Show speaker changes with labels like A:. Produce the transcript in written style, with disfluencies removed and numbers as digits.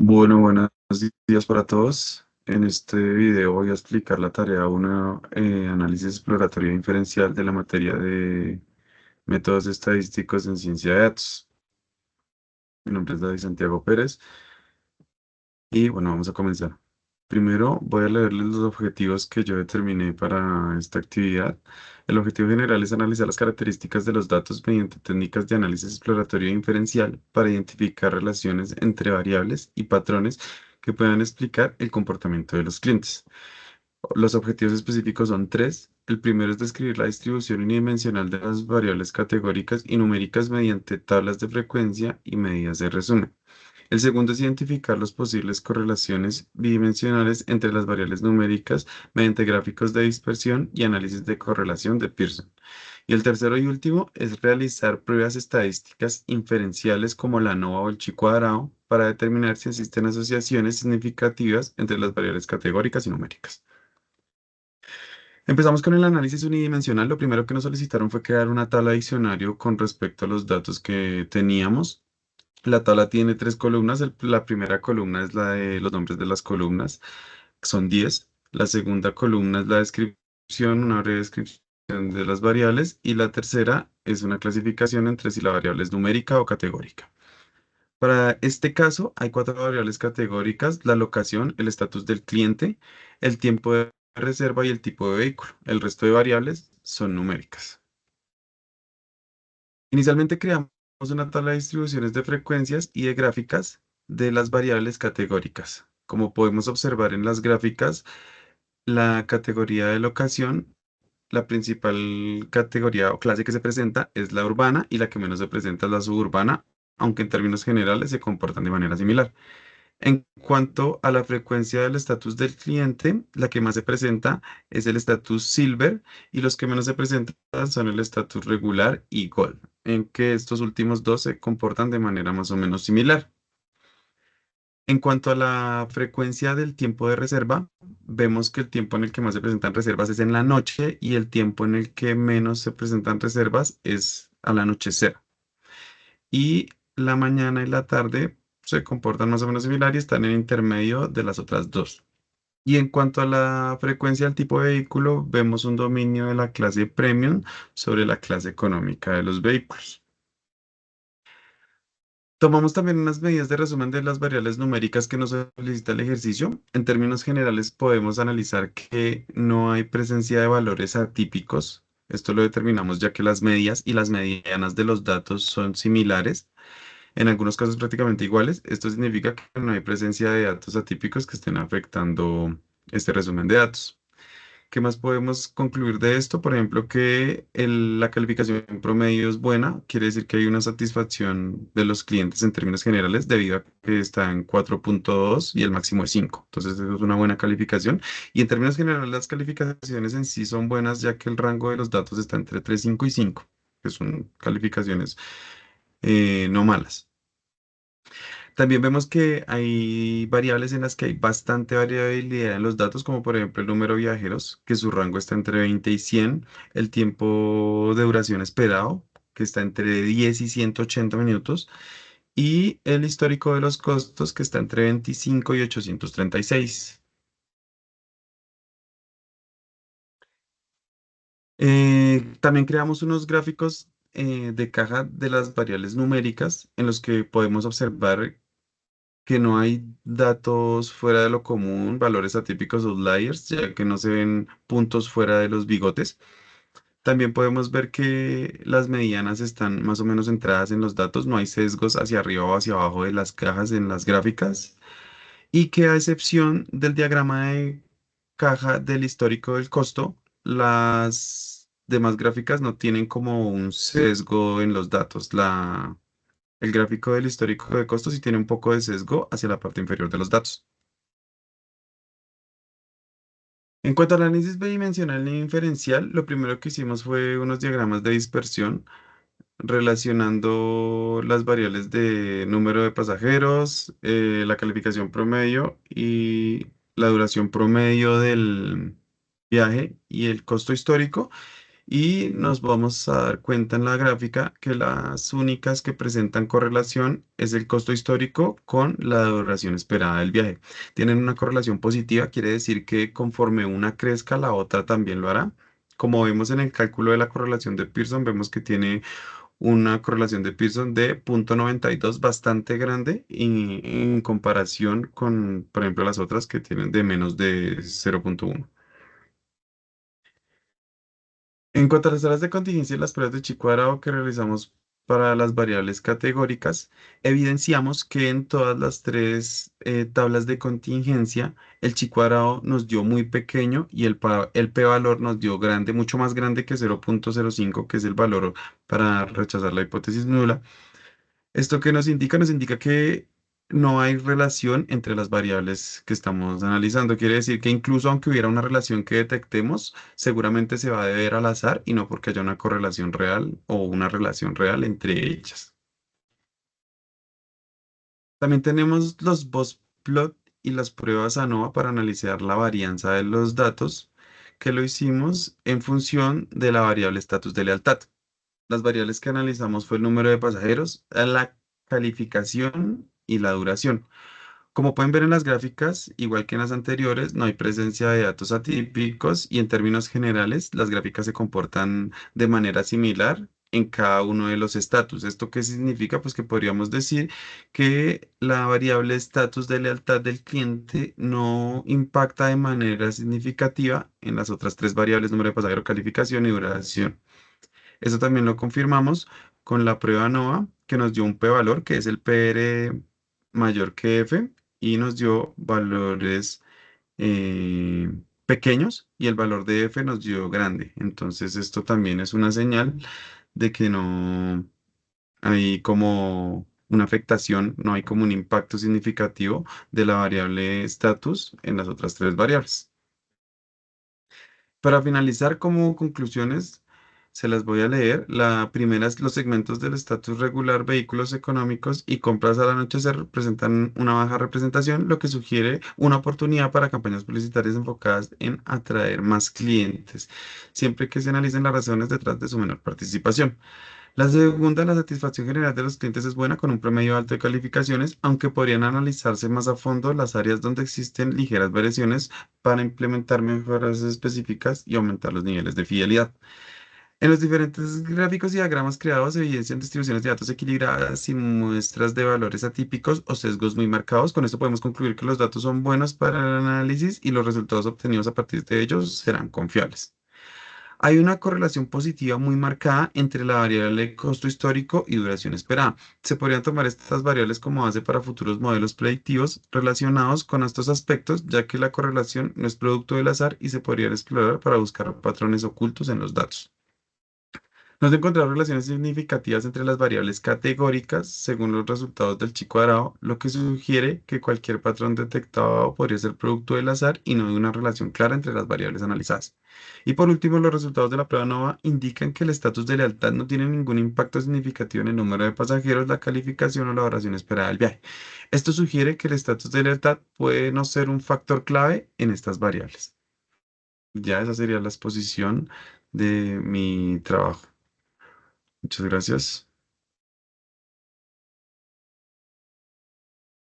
A: Bueno, buenos días para todos. En este video voy a explicar la tarea 1, análisis exploratorio e inferencial de la materia de métodos estadísticos en ciencia de datos. Mi nombre es David Santiago Pérez y bueno, vamos a comenzar. Primero voy a leerles los objetivos que yo determiné para esta actividad. El objetivo general es analizar las características de los datos mediante técnicas de análisis exploratorio e inferencial para identificar relaciones entre variables y patrones que puedan explicar el comportamiento de los clientes. Los objetivos específicos son tres. El primero es describir la distribución unidimensional de las variables categóricas y numéricas mediante tablas de frecuencia y medidas de resumen. El segundo es identificar las posibles correlaciones bidimensionales entre las variables numéricas mediante gráficos de dispersión y análisis de correlación de Pearson. Y el tercero y último es realizar pruebas estadísticas inferenciales como la ANOVA o el chi cuadrado para determinar si existen asociaciones significativas entre las variables categóricas y numéricas. Empezamos con el análisis unidimensional. Lo primero que nos solicitaron fue crear una tabla de diccionario con respecto a los datos que teníamos. La tabla tiene tres columnas. La primera columna es la de los nombres de las columnas, que son 10. La segunda columna es la descripción, una breve descripción de las variables. Y la tercera es una clasificación entre si la variable es numérica o categórica. Para este caso, hay cuatro variables categóricas: la locación, el estatus del cliente, el tiempo de reserva y el tipo de vehículo. El resto de variables son numéricas. Inicialmente creamos una tabla de distribuciones de frecuencias y de gráficas de las variables categóricas. Como podemos observar en las gráficas, la categoría de locación, la principal categoría o clase que se presenta es la urbana y la que menos se presenta es la suburbana, aunque en términos generales se comportan de manera similar. En cuanto a la frecuencia del estatus del cliente, la que más se presenta es el estatus Silver y los que menos se presentan son el estatus regular y Gold, en que estos últimos dos se comportan de manera más o menos similar. En cuanto a la frecuencia del tiempo de reserva, vemos que el tiempo en el que más se presentan reservas es en la noche y el tiempo en el que menos se presentan reservas es al anochecer. Y la mañana y la tarde se comportan más o menos similar y están en intermedio de las otras dos. Y en cuanto a la frecuencia del tipo de vehículo, vemos un dominio de la clase Premium sobre la clase económica de los vehículos. Tomamos también unas medidas de resumen de las variables numéricas que nos solicita el ejercicio. En términos generales, podemos analizar que no hay presencia de valores atípicos. Esto lo determinamos ya que las medias y las medianas de los datos son similares, en algunos casos prácticamente iguales. Esto significa que no hay presencia de datos atípicos que estén afectando este resumen de datos. ¿Qué más podemos concluir de esto? Por ejemplo, que la calificación promedio es buena, quiere decir que hay una satisfacción de los clientes en términos generales debido a que está en 4.2 y el máximo es 5. Entonces, eso es una buena calificación. Y en términos generales, las calificaciones en sí son buenas ya que el rango de los datos está entre 3, 5 y 5, que son calificaciones no malas. También vemos que hay variables en las que hay bastante variabilidad en los datos, como por ejemplo el número de viajeros, que su rango está entre 20 y 100, el tiempo de duración esperado, que está entre 10 y 180 minutos, y el histórico de los costos, que está entre 25 y 836. También creamos unos gráficos de caja de las variables numéricas en los que podemos observar que no hay datos fuera de lo común, valores atípicos o outliers, ya que no se ven puntos fuera de los bigotes. También podemos ver que las medianas están más o menos centradas en los datos, no hay sesgos hacia arriba o hacia abajo de las cajas en las gráficas, y que a excepción del diagrama de caja del histórico del costo, las demás gráficas no tienen como un sesgo en los datos. El gráfico del histórico de costos sí tiene un poco de sesgo hacia la parte inferior de los datos. En cuanto al análisis bidimensional e inferencial, lo primero que hicimos fue unos diagramas de dispersión relacionando las variables de número de pasajeros, la calificación promedio y la duración promedio del viaje y el costo histórico. y nos vamos a dar cuenta en la gráfica que las únicas que presentan correlación es el costo histórico con la duración esperada del viaje. Tienen una correlación positiva, quiere decir que conforme una crezca, la otra también lo hará. Como vemos en el cálculo de la correlación de Pearson, vemos que tiene una correlación de Pearson de 0,92 bastante grande y en comparación con, por ejemplo, las otras que tienen de menos de 0,1. En cuanto a las tablas de contingencia y las pruebas de chi cuadrado que realizamos para las variables categóricas, evidenciamos que en todas las tres tablas de contingencia, el chi cuadrado nos dio muy pequeño y el p-valor nos dio grande, mucho más grande que 0,05, que es el valor para rechazar la hipótesis nula. ¿Esto qué nos indica? Nos indica que no hay relación entre las variables que estamos analizando. Quiere decir que incluso aunque hubiera una relación que detectemos, seguramente se va a deber al azar y no porque haya una correlación real o una relación real entre ellas. También tenemos los plot y las pruebas ANOVA para analizar la varianza de los datos, que lo hicimos en función de la variable estatus de lealtad. Las variables que analizamos fue el número de pasajeros, la calificación y la duración. Como pueden ver en las gráficas, igual que en las anteriores, no hay presencia de datos atípicos y en términos generales, las gráficas se comportan de manera similar en cada uno de los estatus. ¿Esto qué significa? Pues que podríamos decir que la variable estatus de lealtad del cliente no impacta de manera significativa en las otras tres variables, número de pasajero, calificación y duración. Eso también lo confirmamos con la prueba NOVA, que nos dio un p-valor, que es el PR mayor que F, y nos dio valores eh, pequeños y el valor de F nos dio grande. Entonces, esto también es una señal de que no hay como una afectación, no hay como un impacto significativo de la variable status en las otras tres variables. Para finalizar, como conclusiones, se las voy a leer. La primera es los segmentos del estatus regular, vehículos económicos y compras al anochecer representan una baja representación, lo que sugiere una oportunidad para campañas publicitarias enfocadas en atraer más clientes, siempre que se analicen las razones detrás de su menor participación. La segunda, la satisfacción general de los clientes es buena con un promedio alto de calificaciones, aunque podrían analizarse más a fondo las áreas donde existen ligeras variaciones para implementar mejoras específicas y aumentar los niveles de fidelidad. En los diferentes gráficos y diagramas creados se evidencian distribuciones de datos equilibradas y muestras de valores atípicos o sesgos muy marcados. Con esto podemos concluir que los datos son buenos para el análisis y los resultados obtenidos a partir de ellos serán confiables. Hay una correlación positiva muy marcada entre la variable costo histórico y duración esperada. Se podrían tomar estas variables como base para futuros modelos predictivos relacionados con estos aspectos, ya que la correlación no es producto del azar y se podría explorar para buscar patrones ocultos en los datos. No se encontraron relaciones significativas entre las variables categóricas según los resultados del chi cuadrado, lo que sugiere que cualquier patrón detectado podría ser producto del azar y no de una relación clara entre las variables analizadas. Y por último, los resultados de la prueba NOVA indican que el estatus de lealtad no tiene ningún impacto significativo en el número de pasajeros, la calificación o la duración esperada del viaje. Esto sugiere que el estatus de lealtad puede no ser un factor clave en estas variables. Ya esa sería la exposición de mi trabajo. Muchas gracias.